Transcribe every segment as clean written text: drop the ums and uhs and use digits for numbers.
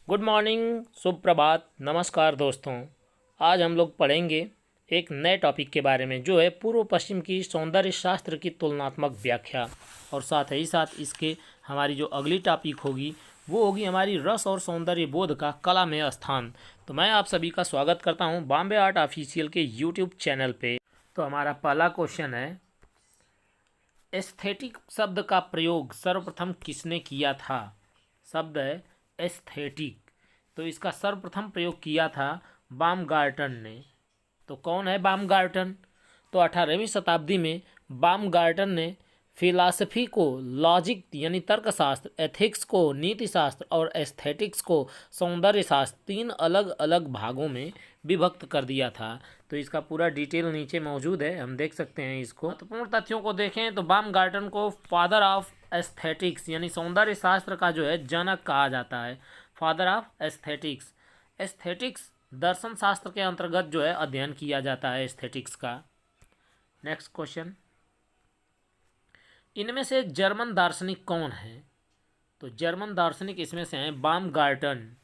Good morning, सुप्रभात, नमस्कार दोस्तों। आज हम लोग पढ़ेंगे एक नए टॉपिक के बारे में जो है पूर्व पश्चिम की सौंदर्य शास्त्र की तुलनात्मक व्याख्या। और साथ ही साथ इसके हमारी जो अगली टॉपिक होगी वो होगी हमारी रस और सौंदर्य बोध का कला में स्थान। तो मैं आप सभी का स्वागत करता हूं बॉम्बे आर्ट ऑफिशियल के यूट्यूब चैनल पे। तो हमारा पहला क्वेश्चन है, एस्थेटिक शब्द का प्रयोग सर्वप्रथम किसने किया था? शब्द है एस्थेटिक, तो इसका सर्वप्रथम प्रयोग किया था बामगार्टन ने। तो कौन है बामगार्टन? तो 18वीं शताब्दी में बामगार्टन ने फिलॉसफी को लॉजिक यानी तर्कशास्त्र, एथिक्स को नीति शास्त्र और एस्थेटिक्स को सौंदर्य शास्त्र, तीन अलग अलग भागों में विभक्त कर दिया था। तो इसका पूरा डिटेल नीचे मौजूद है, हम देख सकते हैं इसको। महत्वपूर्ण तथ्यों को देखें तो बामगार्टन को फादर ऑफ एस्थेटिक्स यानी सौंदर्य शास्त्र का जो है जनक कहा जाता है। Father of aesthetics. एस्थेटिक्स दर्शन शास्त्र के अंतर्गत जो है अध्ययन किया जाता है एस्थेटिक्स का। नेक्स्ट क्वेश्चन, इनमें से जर्मन दार्शनिक कौन है? तो जर्मन दार्शनिक इसमें से हैं बामगार्टन।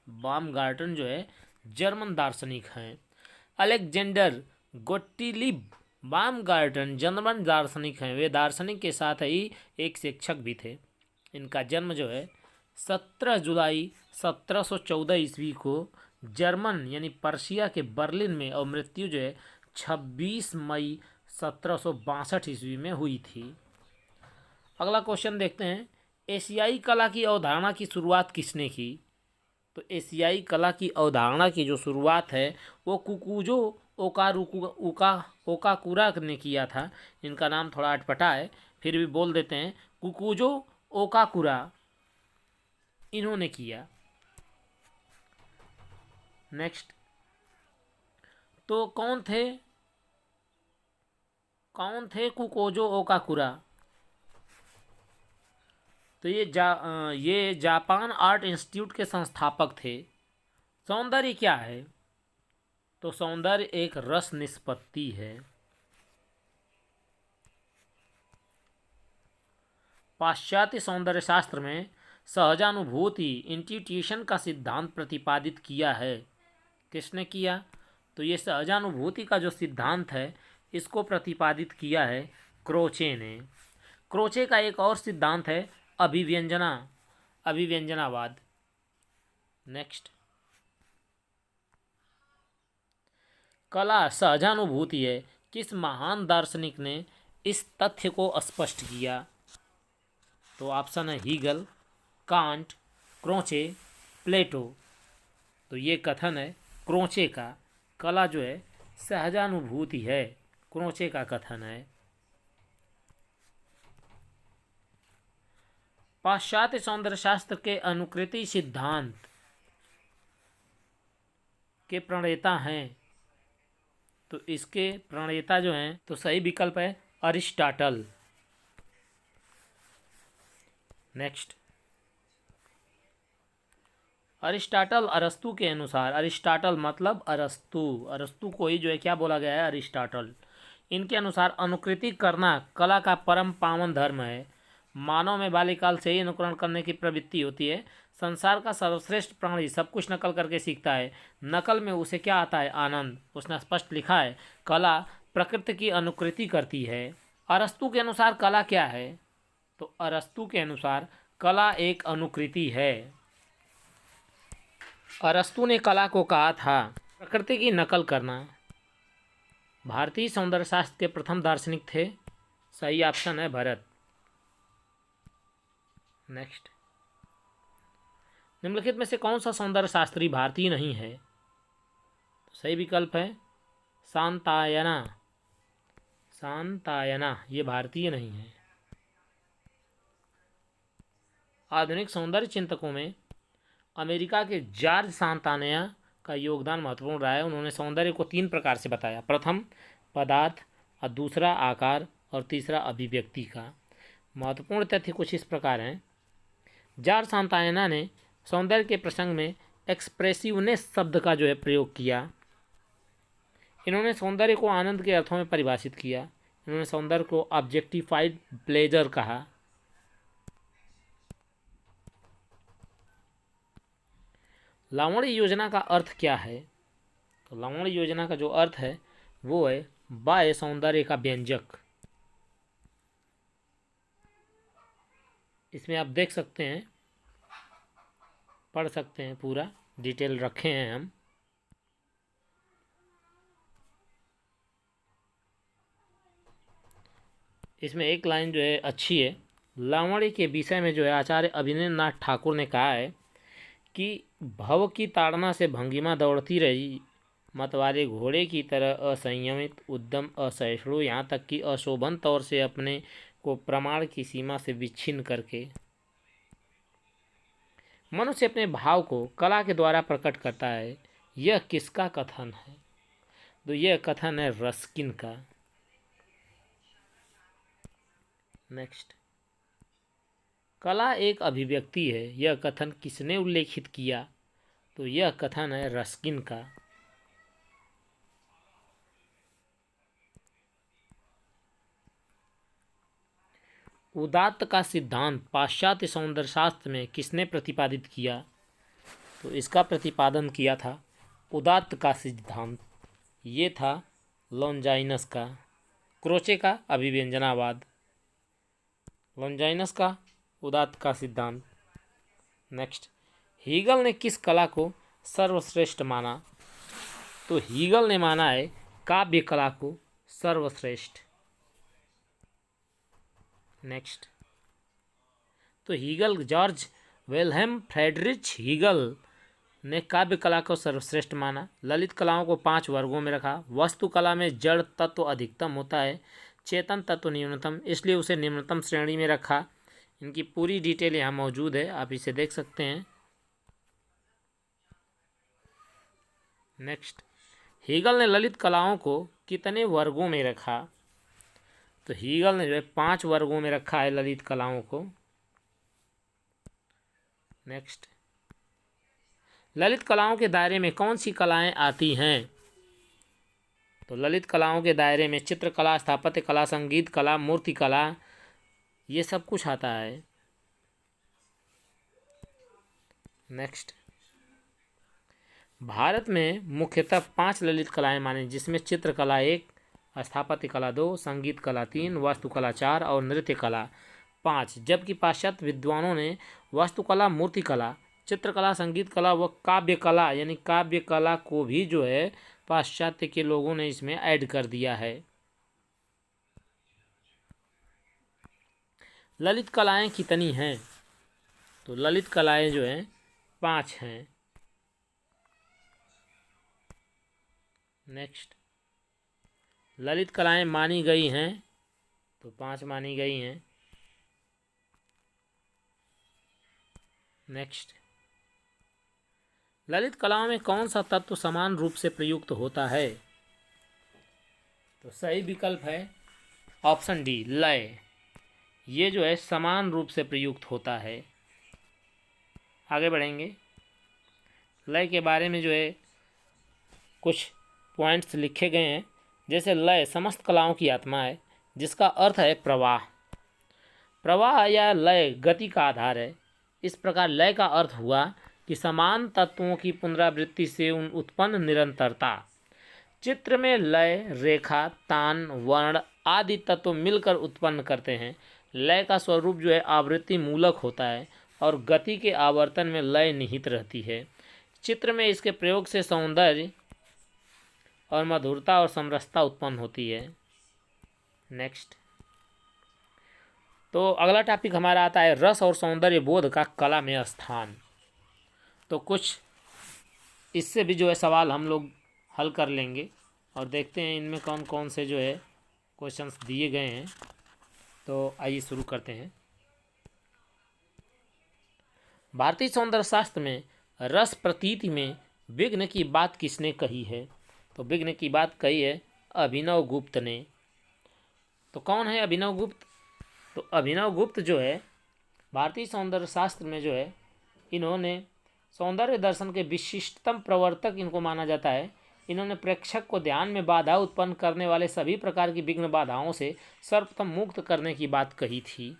बामगार्टन जो है जर्मन दार्शनिक हैं। अलेक्जेंडर गोट्टिलीब बामगार्टन जर्मन दार्शनिक हैं। वे दार्शनिक के साथ ही एक शिक्षक भी थे। इनका जन्म जो है 17 जुलाई 1714 ईस्वी को जर्मन यानी पर्शिया के बर्लिन में, और मृत्यु जो है 26 मई 1762 ईस्वी में हुई थी। अगला क्वेश्चन देखते हैं, एशियाई कला की अवधारणा की शुरुआत किसने की? तो एशियाई कला की अवधारणा की जो शुरुआत है वो कुकुजो ओकाकुरा ने किया था। इनका नाम थोड़ा अटपटा है, फिर भी बोल देते हैं, कुकुजो ओकाकुरा इन्होंने किया। नेक्स्ट, तो कौन थे कुकोजो ओकाकुरा? तो ये जापान आर्ट इंस्टीट्यूट के संस्थापक थे। सौंदर्य क्या है? तो सौंदर्य एक रस निष्पत्ति है। पाश्चात्य सौंदर्य शास्त्र में सहजानुभूति इंट्यूटिशन का सिद्धांत प्रतिपादित किया है। किसने किया? तो ये सहजानुभूति का जो सिद्धांत है इसको प्रतिपादित किया है क्रोचे ने। क्रोचे का एक और सिद्धांत है अभिव्यंजनावाद। नेक्स्ट, कला सहजानुभूति है। किस महान दार्शनिक ने इस तथ्य को स्पष्ट किया? तो ऑप्शन है हीगल, कांट, क्रोचे, प्लेटो। तो ये कथन है क्रोचे का, कला जो है सहजानुभूति है, क्रोचे का कथन है। पाश्चात्य सौंदर्य शास्त्र के अनुकृति सिद्धांत के प्रणेता हैं। तो इसके प्रणेता जो हैं, तो सही विकल्प है अरिस्टाटल। नेक्स्ट, अरिस्टाटल अरस्तु के अनुसार, अरिस्टाटल मतलब अरस्तु को ही जो है क्या बोला गया है, अरिस्टाटल। इनके अनुसार अनुकृति करना कला का परम पावन धर्म है। मानव में बाल्यकाल से ही अनुकरण करने की प्रवृत्ति होती है। संसार का सर्वश्रेष्ठ प्राणी सब कुछ नकल करके सीखता है। नकल में उसे क्या आता है, आनंद। उसने स्पष्ट लिखा है, कला प्रकृति की अनुकृति करती है। अरस्तु के अनुसार कला क्या है? तो अरस्तु के अनुसार कला एक अनुकृति है। अरस्तु ने कला को कहा था प्रकृति की नकल करना। भारतीय सौंदर्य शास्त्र के प्रथम दार्शनिक थे। सही ऑप्शन है भरत। नेक्स्ट, निम्नलिखित में से कौन सा सौंदर्य शास्त्री भारतीय नहीं है? तो सही विकल्प है सांतायना। सांतायना ये भारतीय नहीं है। आधुनिक सौंदर्य चिंतकों में अमेरिका के जॉर्ज सांतानया का योगदान महत्वपूर्ण रहा है। उन्होंने सौंदर्य को 3 प्रकार से बताया, प्रथम पदार्थ, और दूसरा आकार, और तीसरा अभिव्यक्ति का। महत्वपूर्ण तथ्य कुछ इस प्रकार हैं। जॉर्ज सांतानया ने सौंदर्य के प्रसंग में एक्सप्रेसिवनेस शब्द का जो है प्रयोग किया। इन्होंने सौंदर्य को आनंद के अर्थों में परिभाषित किया। इन्होंने सौंदर्य को ऑब्जेक्टिफाइड प्लेजर कहा। लावण्य योजना का अर्थ क्या है? तो लावण्य योजना का जो अर्थ है वो है बाह्य सौंदर्य का व्यंजक। इसमें आप देख सकते हैं, पढ़ सकते हैं, पूरा डिटेल रखे हैं हम। इसमें एक लाइन जो है अच्छी है। लावण्य के विषय में जो है आचार्य अभिनंदन ठाकुर ने कहा है कि भव की ताड़ना से भंगिमा दौड़ती रही, मतवाले घोड़े की तरह असंयमित, उद्यम, असहिष्णु, यहाँ तक कि अशोभन तौर से अपने को प्रमाण की सीमा से विच्छिन्न करके मनुष्य अपने भाव को कला के द्वारा प्रकट करता है। यह किसका कथन है? तो यह कथन है रस्किन का। नेक्स्ट, कला एक अभिव्यक्ति है, यह कथन किसने उल्लेखित किया? तो यह कथन है रस्किन का। उदात्त का सिद्धांत पाश्चात्य सौंदर्य शास्त्र में किसने प्रतिपादित किया? तो इसका प्रतिपादन किया था उदात्त का सिद्धांत, ये था लॉन्जाइनस का। क्रोचे का अभिव्यंजनावाद, लॉन्जाइनस का उदात्त का सिद्धांत। नेक्स्ट, हीगल ने किस कला को सर्वश्रेष्ठ माना? तो हीगल ने माना है काव्य कला को सर्वश्रेष्ठ। नेक्स्ट, तो Hegel, Georg Wilhelm Friedrich Hegel ने काव्य कला को सर्वश्रेष्ठ माना। ललित कलाओं को 5 वर्गों में रखा। वास्तुकला में जड़ तत्व अधिकतम होता है, चेतन तत्व न्यूनतम, इसलिए उसे निम्नतम श्रेणी में रखा। इनकी पूरी डिटेल यहाँ मौजूद है, आप इसे देख सकते हैं। नेक्स्ट, हीगल ने ललित कलाओं को कितने वर्गों में रखा? तो हीगल ने जो है 5 वर्गों में रखा है ललित कलाओं को। नेक्स्ट, ललित कलाओं के दायरे में कौन सी कलाएं आती हैं? तो ललित कलाओं के दायरे में चित्रकला, स्थापत्य कला, संगीत कला, मूर्ति कला, ये सब कुछ आता है। नेक्स्ट, भारत में मुख्यतः 5 ललित कलाएं मानी, जिसमें चित्रकला 1, स्थापत्य कला 2, संगीत कला 3, वास्तुकला 4 और नृत्य कला 5। जबकि पाश्चात्य विद्वानों ने वास्तुकला, मूर्ति कला, चित्रकला, संगीत कला व काव्य कला, यानी काव्य कला को भी जो है पाश्चात्य के लोगों ने इसमें ऐड कर दिया है। ललित कलाएं कितनी हैं? तो ललित कलाएं जो हैं 5 हैं। नेक्स्ट, ललित कलाएं मानी गई हैं, तो 5 मानी गई हैं। नेक्स्ट, ललित कलाओं में कौन सा तत्व समान रूप से प्रयुक्त होता है? तो सही विकल्प है ऑप्शन डी, लय। ये जो है समान रूप से प्रयुक्त होता है। आगे बढ़ेंगे। लय के बारे में जो है कुछ पॉइंट्स लिखे गए हैं, जैसे लय समस्त कलाओं की आत्मा है, जिसका अर्थ है प्रवाह। प्रवाह या लय गति का आधार है। इस प्रकार लय का अर्थ हुआ कि समान तत्वों की पुनरावृत्ति से उत्पन्न निरंतरता। चित्र में लय, रेखा, तान, वर्ण आदि तत्व मिलकर उत्पन्न करते हैं। लय का स्वरूप जो है आवृत्ति मूलक होता है और गति के आवर्तन में लय निहित रहती है। चित्र में इसके प्रयोग से सौंदर्य और मधुरता और समरसता उत्पन्न होती है। नेक्स्ट, तो अगला टॉपिक हमारा आता है रस और सौंदर्य बोध का कला में स्थान। तो कुछ इससे भी जो है सवाल हम लोग हल कर लेंगे और देखते हैं इनमें कौन कौन से जो है क्वेश्चंस दिए गए हैं। तो आइए शुरू करते हैं। भारतीय सौंदर्य शास्त्र में रस प्रतीति में विघ्न की बात किसने कही है? तो विघ्न की बात कही है अभिनव गुप्त ने। तो कौन है अभिनव गुप्त? तो अभिनव गुप्त जो है भारतीय सौंदर्य शास्त्र में जो है इन्होंने सौंदर्य दर्शन के विशिष्टतम प्रवर्तक इनको माना जाता है। इन्होंने प्रेक्षक को ध्यान में बाधा उत्पन्न करने वाले सभी प्रकार की विघ्न बाधाओं से सर्वप्रथम मुक्त करने की बात कही थी।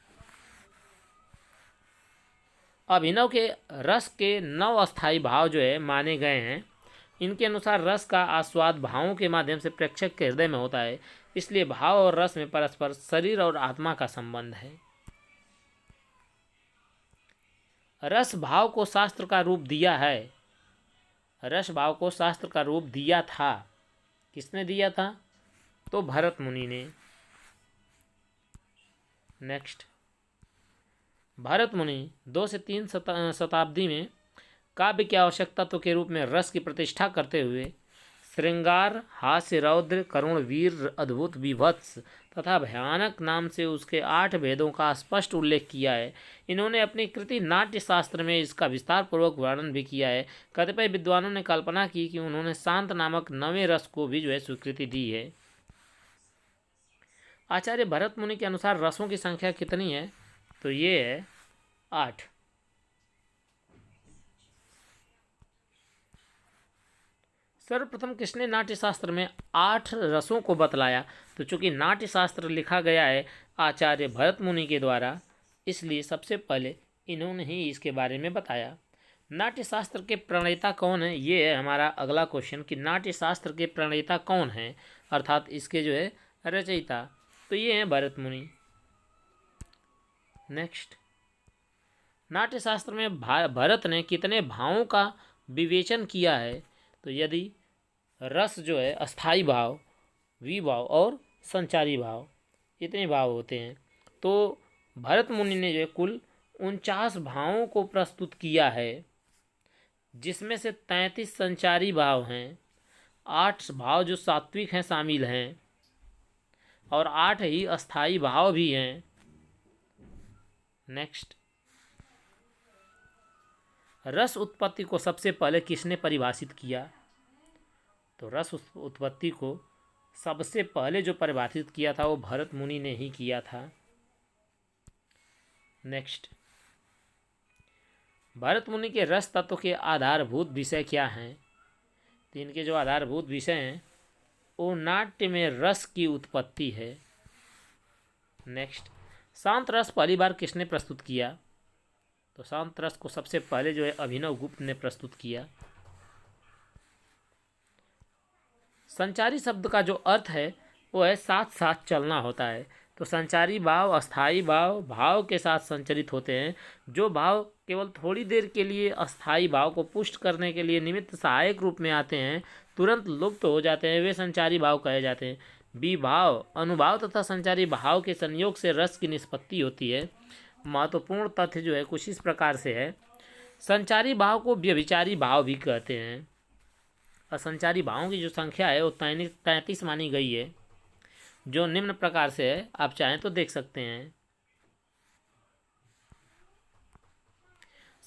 अभिनव के रस के 9 अस्थायी भाव जो है माने गए हैं। इनके अनुसार रस का आस्वाद भावों के माध्यम से प्रेक्षक के हृदय में होता है, इसलिए भाव और रस में परस्पर शरीर और आत्मा का संबंध है। रस भाव को शास्त्र का रूप दिया है। रस भाव को शास्त्र का रूप दिया था। किसने दिया था? तो भरत मुनि ने। नेक्स्ट, भरत मुनि 2 से 3 शताब्दी में काव्य की आवश्यक तत्व के रूप में रस की प्रतिष्ठा करते हुए श्रृंगार, हास्य, रौद्र, करुण, वीर, अद्भुत, विभत्स तथा भयानक नाम से उसके 8 भेदों का स्पष्ट उल्लेख किया है। इन्होंने अपनी कृति नाट्य शास्त्र में इसका विस्तार पूर्वक वर्णन भी किया है। कतिपय विद्वानों ने कल्पना की कि उन्होंने शांत नामक 9वें रस को भी जो है स्वीकृति दी है। आचार्य भरत मुनि के अनुसार रसों की संख्या कितनी है? तो ये है 8। सर्वप्रथम किसने नाट्य शास्त्र में 8 रसों को बतलाया? तो चूंकि नाट्य शास्त्र लिखा गया है आचार्य भरत मुनि के द्वारा, इसलिए सबसे पहले इन्होंने ही इसके बारे में बताया। नाट्य शास्त्र के प्रणेता कौन है? ये है हमारा अगला क्वेश्चन कि नाट्य शास्त्र के प्रणेता कौन है, अर्थात इसके जो है रचयिता। तो ये हैं भरत मुनि। नेक्स्ट, नाट्य शास्त्र में भरत ने कितने भावों का विवेचन किया है? तो यदि रस जो है अस्थाई भाव, विभाव और संचारी भाव, इतने भाव होते हैं, तो भरत मुनि ने जो है कुल 49 भावों को प्रस्तुत किया है, जिसमें से 33 संचारी भाव हैं, 8 भाव जो सात्विक हैं शामिल हैं और 8 ही अस्थाई भाव भी हैं। नेक्स्ट, रस उत्पत्ति को सबसे पहले किसने परिभाषित किया? तो रस उत्पत्ति को सबसे पहले जो परिभाषित किया था वो भरत मुनि ने ही किया था। नेक्स्ट, भरत मुनि के रस तत्व के आधारभूत विषय क्या हैं? तो इनके जो आधारभूत विषय हैं वो नाट्य में रस की उत्पत्ति है। नेक्स्ट, शांत रस पहली बार किसने प्रस्तुत किया? तो शांत रस को सबसे पहले जो है अभिनव गुप्त ने प्रस्तुत किया। संचारी शब्द का जो अर्थ है वो है साथ साथ चलना होता है। तो संचारी भाव अस्थाई भाव के साथ संचरित होते हैं। जो भाव केवल थोड़ी देर के लिए अस्थाई भाव को पुष्ट करने के लिए निमित्त सहायक रूप में आते हैं, तुरंत लुप्त हो जाते हैं, वे संचारी भाव कहे जाते हैं। विभाव, अनुभाव तथा संचारी भाव के संयोग से रस की निष्पत्ति होती है। महत्वपूर्ण तथ्य जो है कुछ इस प्रकार से है। संचारी भाव को व्यभिचारी भाव भी कहते हैं। असंचारी भावों की जो संख्या है वो 33 मानी गई है, जो निम्न प्रकार से है, आप चाहें तो देख सकते हैं।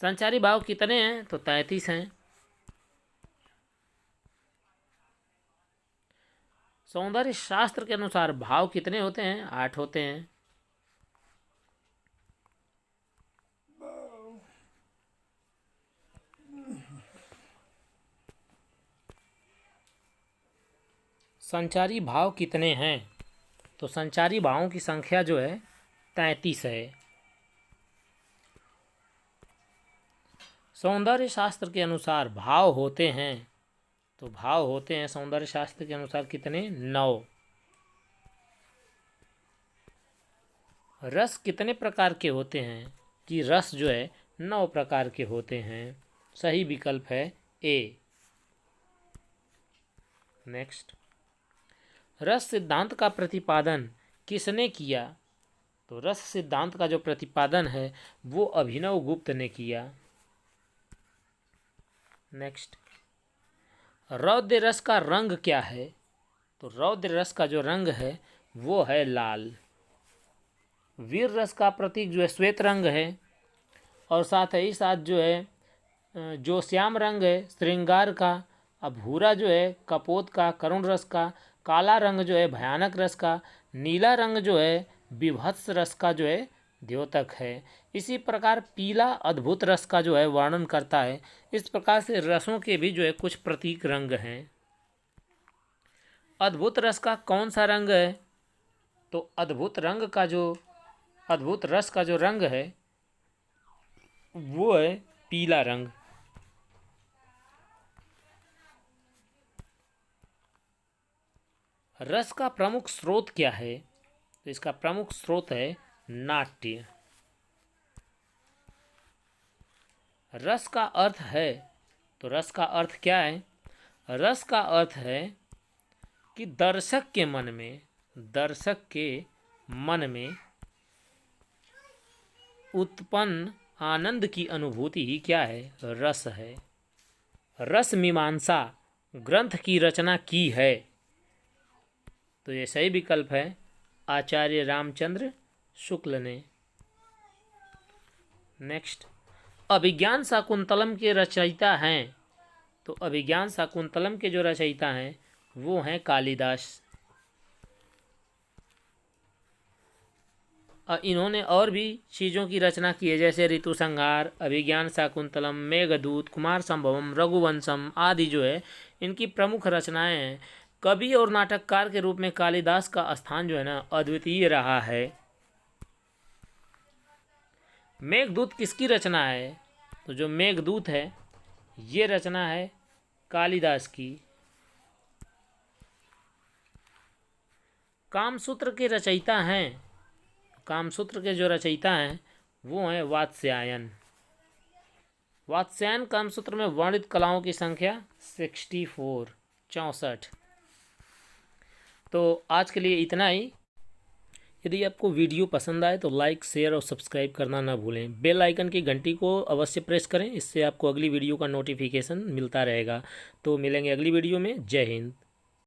संचारी भाव कितने हैं? तो 33 हैं। सौंदर्य शास्त्र के अनुसार भाव कितने होते हैं? 8 होते हैं। संचारी भाव कितने हैं? तो संचारी भावों की संख्या जो है 33 है। सौंदर्य शास्त्र के अनुसार भाव होते हैं, तो भाव होते हैं सौंदर्य शास्त्र के अनुसार कितने? 9। रस कितने प्रकार के होते हैं? कि रस जो है 9 प्रकार के होते हैं। सही विकल्प है ए। नेक्स्ट, रस सिद्धांत का प्रतिपादन किसने किया? तो रस सिद्धांत का जो प्रतिपादन है वो अभिनव गुप्त ने किया। नेक्स्ट, रौद्र रस का रंग क्या है? तो रौद्र रस का जो रंग है वो है लाल। वीर रस का प्रतीक जो है श्वेत रंग है, और साथ ही साथ जो है जो श्याम रंग है श्रृंगार का, अब भूरा जो है कपोत का, करुण रस का, काला रंग जो है भयानक रस का, नीला रंग जो है विभत्स रस का जो है द्योतक है। इसी प्रकार पीला अद्भुत रस का जो है वर्णन करता है। इस प्रकार से रसों के भी जो है कुछ प्रतीक रंग हैं। अद्भुत रस का कौन सा रंग है? तो अद्भुत रस का जो रंग है वो है पीला रंग। रस का प्रमुख स्रोत क्या है? तो इसका प्रमुख स्रोत है नाट्य। रस का अर्थ है, तो रस का अर्थ क्या है? रस का अर्थ है कि दर्शक के मन में उत्पन्न आनंद की अनुभूति ही क्या है? रस है। रस मीमांसा ग्रंथ की रचना की है, तो ये सही विकल्प है आचार्य रामचंद्र शुक्ल ने। नेक्स्ट, अभिज्ञान शाकुंतलम के रचयिता हैं। तो अभिज्ञान शाकुंतलम के जो रचयिता हैं वो हैं कालिदास। इन्होंने और भी चीज़ों की रचना की है, जैसे ऋतु संहार, अभिज्ञान शाकुंतलम, मेघदूत, कुमार संभवम, रघुवंशम आदि जो है इनकी प्रमुख रचनाएं हैं। कवि और नाटककार के रूप में कालिदास का स्थान जो है ना अद्वितीय रहा है। मेघदूत किसकी रचना है? तो जो मेघदूत है ये रचना है कालिदास की। कामसूत्र के रचयिता हैं, कामसूत्र के जो रचयिता हैं वो हैं वात्स्यायन। वात्स्यायन कामसूत्र में वर्णित कलाओं की संख्या 64। तो आज के लिए इतना ही। यदि आपको वीडियो पसंद आए तो लाइक, शेयर और सब्सक्राइब करना ना भूलें। बेल आइकन की घंटी को अवश्य प्रेस करें, इससे आपको अगली वीडियो का नोटिफिकेशन मिलता रहेगा। तो मिलेंगे अगली वीडियो में। जय हिंद।